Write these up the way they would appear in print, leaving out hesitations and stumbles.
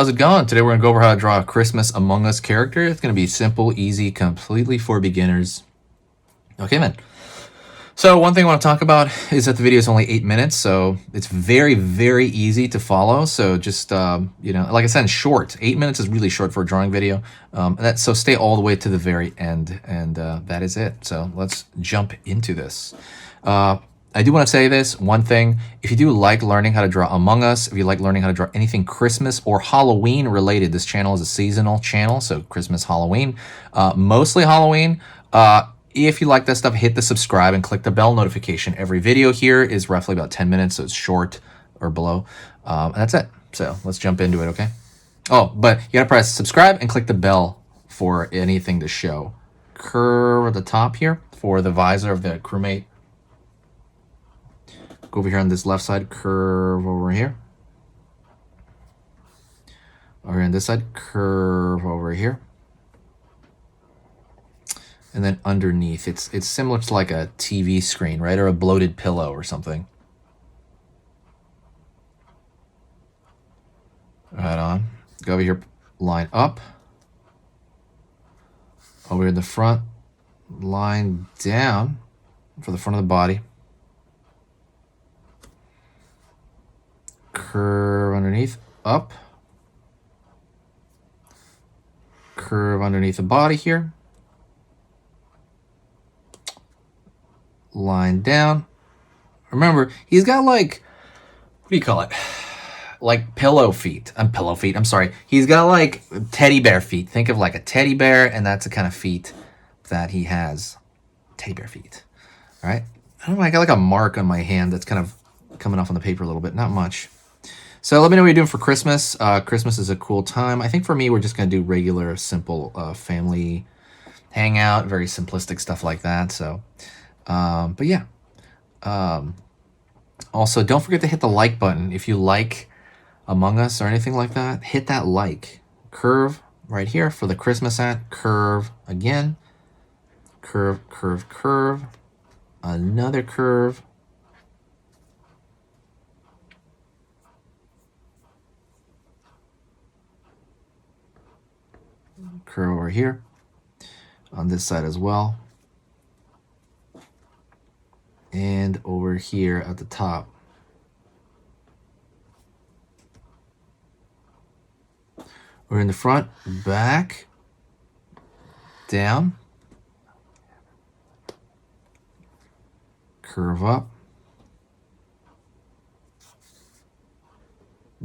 How's it going? Today we're going to go over how to draw a Christmas Among Us character. It's going to be simple, easy, completely for beginners. Okay, man. So one thing I want to talk about is that the video is only 8 minutes, so it's very, very easy to follow. So just, like I said, short. 8 minutes is really short for a drawing video. So stay all the way to the very end, and that is it. So let's jump into this. I do want to say this one thing. If you do like learning how to draw Among Us, if you like learning how to draw anything Christmas or Halloween related, this channel is a seasonal channel, so Christmas, Halloween, mostly Halloween. If you like that stuff, hit the subscribe and click the bell notification. Every video here is roughly about 10 minutes, so it's short or below. And that's it. So let's jump into it, okay? Oh, but you gotta press subscribe and click the bell for anything to show. Curve at the top here for the visor of the crewmate. Go over here on this left side, curve over here. Over on this side, curve over here. And then underneath, it's similar to like a TV screen, right? Or a bloated pillow or something. Right on. Go over here, line up. Over in the front, line down for the front of the body. Curve underneath, up. Curve underneath the body here. Line down. Remember, he's got like, what do you call it? Like pillow feet. I'm sorry. He's got like teddy bear feet. Think of like a teddy bear, and that's the kind of feet that he has. Teddy bear feet. All right. I don't know, I got like a mark on my hand that's kind of coming off on the paper a little bit. Not much. So let me know what you're doing for Christmas. Christmas is a cool time. I think for me, we're just going to do regular, simple family hangout, very simplistic stuff like that. So, but yeah. Also, don't forget to hit the like button. If you like Among Us or anything like that, hit that like. Curve right here for the Christmas hat. Curve again. Curve, curve, curve. Another curve. Curve over here. On this side as well. And over here at the top. We're in the front, back, down, curve up,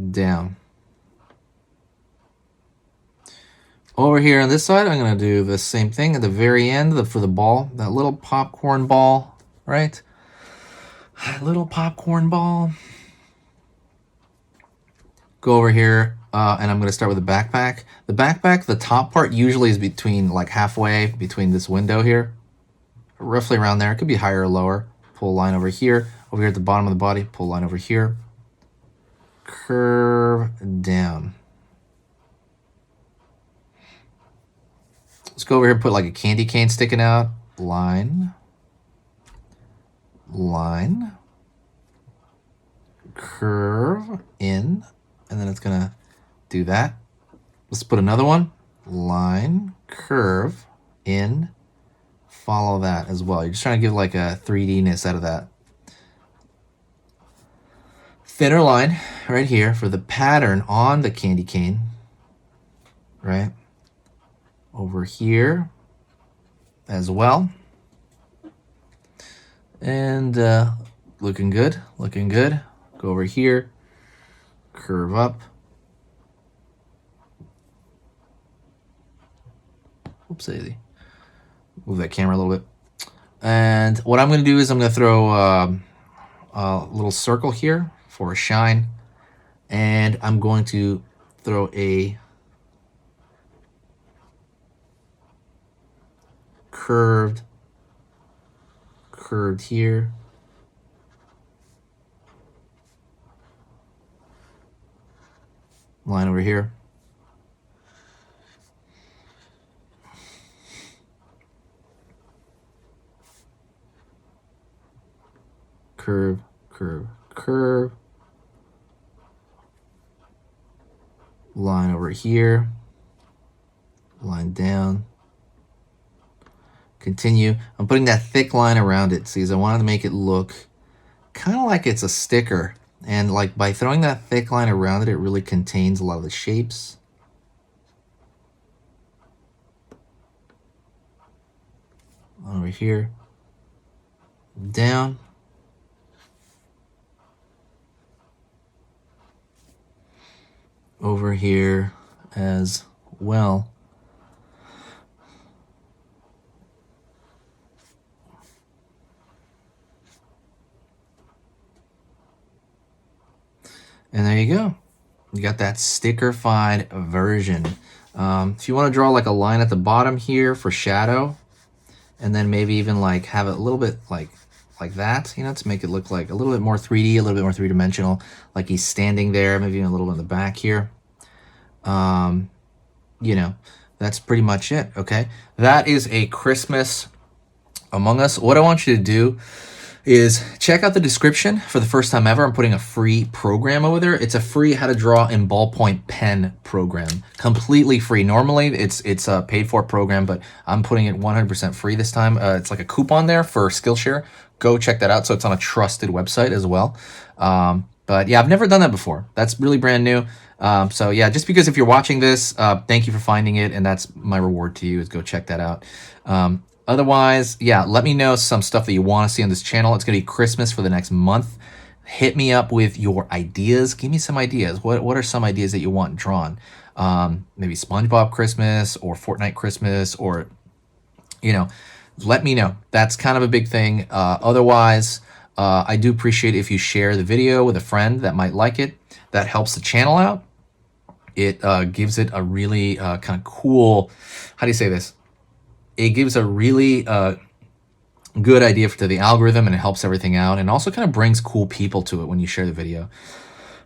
down. Over here on this side, I'm going to do the same thing at the very end for the ball, that little popcorn ball, right? That little popcorn ball. Go over here, and I'm going to start with the backpack. The backpack, the top part usually is between like halfway between this window here, roughly around there. It could be higher or lower. Pull a line over here at the bottom of the body, pull a line over here, curve down. Let's go over here and put like a candy cane sticking out. Line, line, curve in, and then it's gonna do that. Let's put another one. Line, curve, in, follow that as well. You're just trying to give like a 3D-ness out of that. Thinner line right here for the pattern on the candy cane, right? Over here as well. And looking good, looking good. Go over here, curve up. Oops, daisy. Move that camera a little bit. And what I'm going to do is I'm going to throw a little circle here for a shine. And I'm going to throw a curved here. Line over here. Curve, curve, curve. line over here, line down, continue. I'm putting that thick line around it, see, as I wanted to make it look kind of like it's a sticker. And like by throwing that thick line around it, it really contains a lot of the shapes. Over here, down. Over here as well. And there you go. You got that sticker-fied version. If you want to draw like a line at the bottom here for shadow, and then maybe even like have it a little bit like that, you know, to make it look like a little bit more 3D, a little bit more three-dimensional, like he's standing there, maybe even a little bit in the back here. You know, that's pretty much it, okay? That is a Christmas Among Us. What I want you to do is check out the description for the first time ever. I'm putting a free program over there. It's a free how to draw in ballpoint pen program, completely free. Normally it's a paid for program, but I'm putting it 100% free this time. It's like a coupon there for Skillshare. Go check that out. So it's on a trusted website as well. But yeah, I've never done that before. That's really brand new. So yeah, just because if you're watching this, thank you for finding it. And that's my reward to you, is go check that out. Otherwise, yeah, let me know some stuff that you want to see on this channel. It's going to be Christmas for the next month. Hit me up with your ideas. Give me some ideas. What are some ideas that you want drawn? Maybe SpongeBob Christmas or Fortnite Christmas, or, you know, let me know. That's kind of a big thing. Otherwise, I do appreciate if you share the video with a friend that might like it. That helps the channel out. It gives it a really kind of cool, how do you say this? It gives a really good idea to the algorithm, and it helps everything out, and also kind of brings cool people to it when you share the video.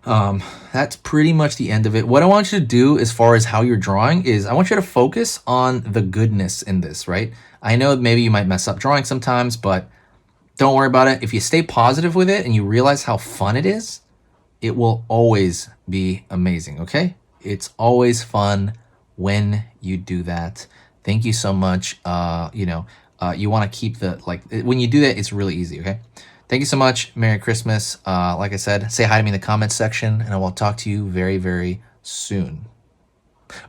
That's pretty much the end of it. What I want you to do as far as how you're drawing is I want you to focus on the goodness in this, right? I know maybe you might mess up drawing sometimes, but don't worry about it. If you stay positive with it and you realize how fun it is, it will always be amazing, okay? It's always fun when you do that. Thank you so much. You know, you want to keep the, like, when you do that, it's really easy, okay? Thank you so much. Merry Christmas. Like I said, say hi to me in the comments section, and I will talk to you very, very soon.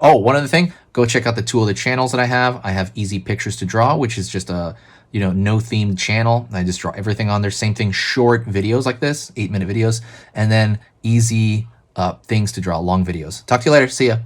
Oh, one other thing, go check out the two other channels that I have. I have Easy Pictures to Draw, which is just a, you know, no themed channel. I just draw everything on there. Same thing, short videos like this, 8-minute videos, and then Easy Things to Draw, long videos. Talk to you later. See ya.